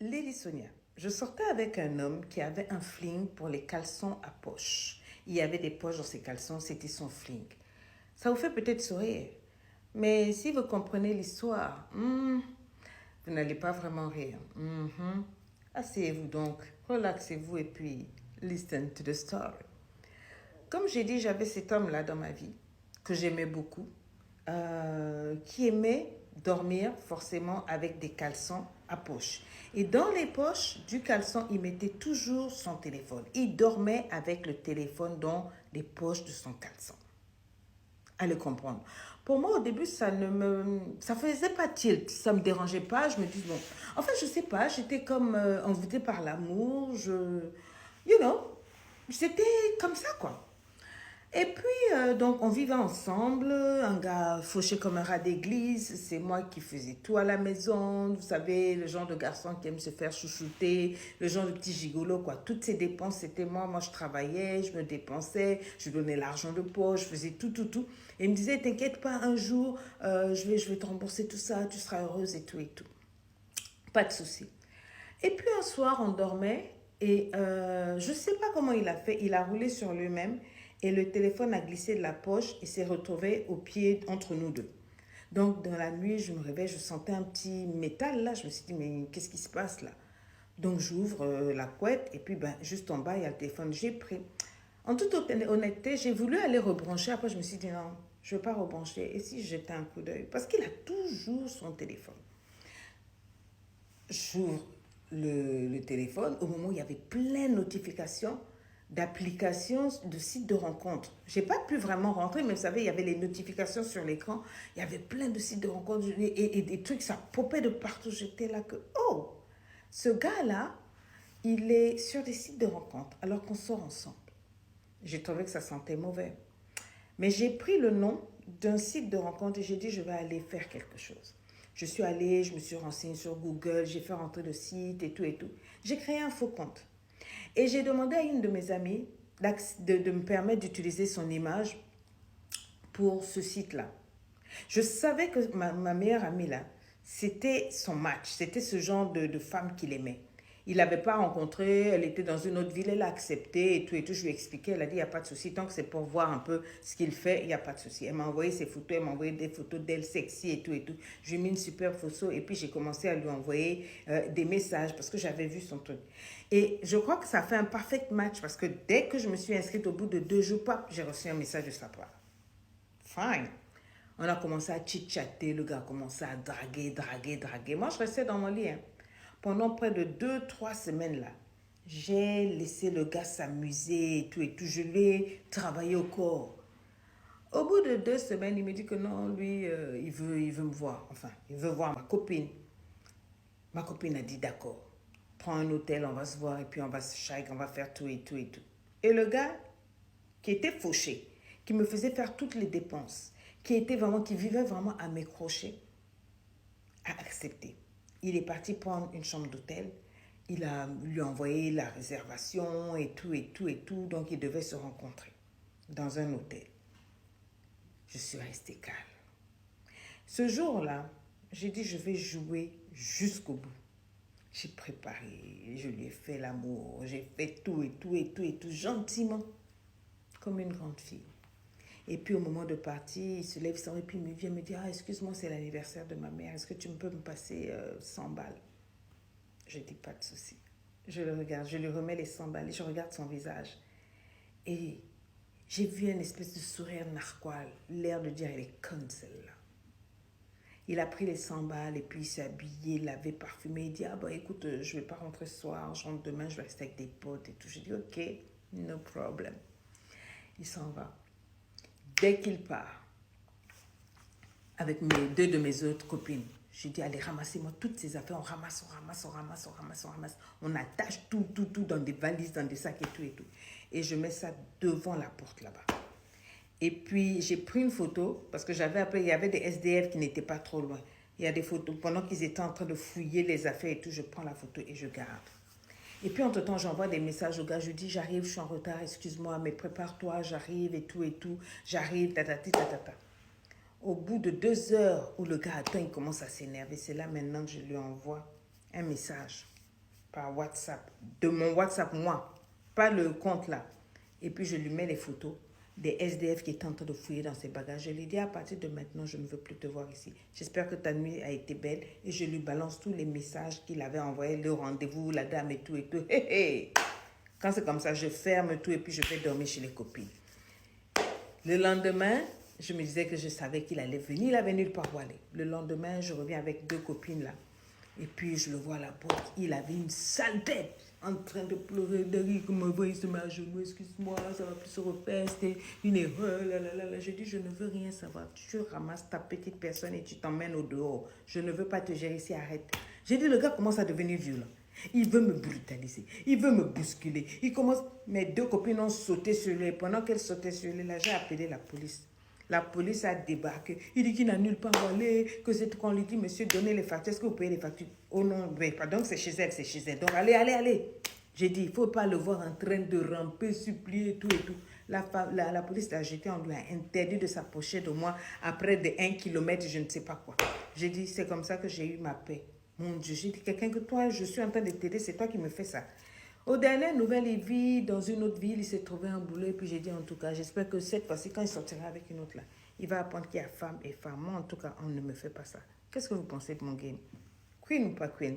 Lady Sonia, je sortais avec un homme qui avait un fling pour les caleçons à poche. Il y avait des poches dans ses caleçons, c'était son fling. Ça vous fait peut-être sourire, mais si vous comprenez l'histoire, vous n'allez pas vraiment rire. Asseyez-vous donc, relaxez-vous et puis listen to the story. Comme j'ai dit, j'avais cet homme-là dans ma vie, que j'aimais beaucoup, qui aimait dormir forcément avec des caleçons à poche. Et dans les poches du caleçon, il mettait toujours son téléphone. Il dormait avec le téléphone dans les poches de son caleçon. À le comprendre. Pour moi, au début, ça faisait pas tilt, ça me dérangeait pas. Je me dis, bon, en fait, je sais pas, j'étais comme envoûtée par l'amour, you know, c'était comme ça, quoi. Et puis, donc, on vivait ensemble, un gars fauché comme un rat d'église, c'est moi qui faisais tout à la maison, vous savez, le genre de garçon qui aime se faire chouchouter, le genre de petit gigolo, quoi. Toutes ces dépenses, c'était moi. Moi, je travaillais, je me dépensais, je donnais l'argent de poche, je faisais tout, tout, tout. Et il me disait, t'inquiète pas, un jour, je vais te rembourser tout ça, tu seras heureuse et tout et tout. Pas de souci. Et puis un soir, on dormait et je ne sais pas comment il a fait. Il a roulé sur lui-même et le téléphone a glissé de la poche et s'est retrouvé au pied entre nous deux. Donc dans la nuit, je me réveille, je sentais un petit métal là. Je me suis dit, mais qu'est-ce qui se passe là? Donc j'ouvre la couette et puis ben, juste en bas, il y a le téléphone. J'ai pris. En toute honnêteté, j'ai voulu aller rebrancher. Après, je me suis dit, non, je ne veux pas rebrancher. Et si je jetais un coup d'œil? Parce qu'il a toujours son téléphone. J'ouvre le téléphone au moment où il y avait plein de notifications d'applications de sites de rencontres. Je n'ai pas pu vraiment rentrer, mais vous savez, il y avait les notifications sur l'écran. Il y avait plein de sites de rencontres et des trucs, ça popait de partout. J'étais là que, oh, ce gars-là, il est sur des sites de rencontres alors qu'on sort ensemble. J'ai trouvé que ça sentait mauvais. Mais j'ai pris le nom d'un site de rencontre et j'ai dit, je vais aller faire quelque chose. Je suis allée, je me suis renseignée sur Google, j'ai fait rentrer le site et tout et tout. J'ai créé un faux compte. Et j'ai demandé à une de mes amies de me permettre d'utiliser son image pour ce site-là. Je savais que ma meilleure amie là, c'était son match, c'était ce genre de femme qu'il aimait. Il l'avait pas rencontré, elle était dans une autre ville, elle a accepté et tout et tout. Je lui ai expliqué, elle a dit, il n'y a pas de souci, tant que c'est pour voir un peu ce qu'il fait, il n'y a pas de souci. Elle m'a envoyé ses photos, elle m'a envoyé des photos d'elle sexy et tout et tout. Je lui ai mis une super photo et puis j'ai commencé à lui envoyer des messages parce que j'avais vu son truc. Et je crois que ça fait un parfait match parce que dès que je me suis inscrite au bout de 2 jours, j'ai reçu un message de sa part. Fine. On a commencé à chit-chatter, le gars a commencé à draguer, draguer, draguer. Moi, je restais dans mon lit. Pendant près de 2, 3 semaines là, j'ai laissé le gars s'amuser et tout et tout. Je l'ai travaillé au corps. Au bout de 2 semaines, il me dit que non, lui, il veut me voir. Enfin, il veut voir ma copine. Ma copine a dit d'accord. Prends un hôtel, on va se voir et puis on va se shake, on va faire tout et tout et tout. Et le gars, qui était fauché, qui me faisait faire toutes les dépenses, qui vivait vraiment à mes crochets, a accepté. Il est parti prendre une chambre d'hôtel. Lui a envoyé la réservation et tout et tout et tout. Donc, ils devaient se rencontrer dans un hôtel. Je suis restée calme. Ce jour-là, j'ai dit, je vais jouer jusqu'au bout. J'ai préparé, je lui ai fait l'amour, j'ai fait tout et tout et tout et tout, gentiment, comme une grande fille. Et puis au moment de partir, il se lève et puis il vient me dire, ah, excuse-moi, c'est l'anniversaire de ma mère, est-ce que tu peux me passer 100 balles? Je dis, pas de souci. Je le regarde, je lui remets les 100 balles et je regarde son visage. Et j'ai vu une espèce de sourire narquois, l'air de dire, elle est conne celle-là. Il a pris les 100 balles et puis il s'est habillé, lavé, parfumé. Il dit, ah bah écoute, je ne vais pas rentrer ce soir, je rentre demain, je vais rester avec des potes et tout. J'ai dit, ok, no problem. Il s'en va. Dès qu'il part, avec deux de mes autres copines, j'ai dit, allez, ramassez-moi toutes ces affaires, on ramasse, on ramasse, on ramasse, on ramasse, on ramasse. On attache tout, tout, tout dans des valises, dans des sacs et tout et tout. Et je mets ça devant la porte là-bas. Et puis, j'ai pris une photo, parce que il y avait des SDF qui n'étaient pas trop loin. Il y a des photos, pendant qu'ils étaient en train de fouiller les affaires et tout, je prends la photo et je garde. Et puis, entre-temps, j'envoie des messages au gars, je dis, j'arrive, je suis en retard, excuse-moi, mais prépare-toi, j'arrive et tout, j'arrive, tatati, tatata. Au bout de 2 heures où le gars attend, il commence à s'énerver. C'est là maintenant que je lui envoie un message. par WhatsApp, de mon WhatsApp, moi, pas le compte là. Et puis je lui mets les photos des SDF qui étaient en train de fouiller dans ses bagages. Je lui dis, à partir de maintenant, je ne veux plus te voir ici. J'espère que ta nuit a été belle. Et je lui balance tous les messages qu'il avait envoyés, le rendez-vous, la dame et tout et tout. Hé, hé. Quand c'est comme ça, je ferme tout et puis je vais dormir chez les copines. Le lendemain, je me disais que je savais qu'il allait venir. Il avait nulle part où aller. Le lendemain, je reviens avec 2 copines là. Et puis, je le vois à la porte. Il avait une sale tête, en train de pleurer, de rire, comme me voit, il se met à genoux. Excuse-moi, ça va plus se refaire. C'était une erreur. Je dis, je ne veux rien savoir. Tu ramasses ta petite personne et tu t'emmènes au dehors. Je ne veux pas te gérer ici, arrête. J'ai dit, le gars commence à devenir violent. Il veut me brutaliser. Il veut me bousculer. Il commence... Mes 2 copines ont sauté sur lui. Pendant qu'elles sautaient sur lui, là, j'ai appelé la police. La police a débarqué. Il dit qu'il n'a nulle part où aller, que c'est qu'on lui dit, monsieur, donnez les factures. Est-ce que vous payez les factures? Oh non, mais pardon, c'est chez elle, c'est chez elle. Donc, allez. J'ai dit, il ne faut pas le voir en train de ramper, supplier, tout et tout. La police l'a jeté, on lui a interdit de s'approcher de moi après de 1 kilomètre, je ne sais pas quoi. J'ai dit, c'est comme ça que j'ai eu ma paix. Mon Dieu, j'ai dit, quelqu'un que toi, je suis en train de t'aider, c'est toi qui me fais ça. Aux dernières nouvelles, il vit dans une autre ville, il s'est trouvé un boulot et puis j'ai dit en tout cas, j'espère que cette fois-ci, quand il sortira avec une autre là, il va apprendre qu'il y a femme et femme. Moi, en tout cas, on ne me fait pas ça. Qu'est-ce que vous pensez de mon game? Queen ou pas queen?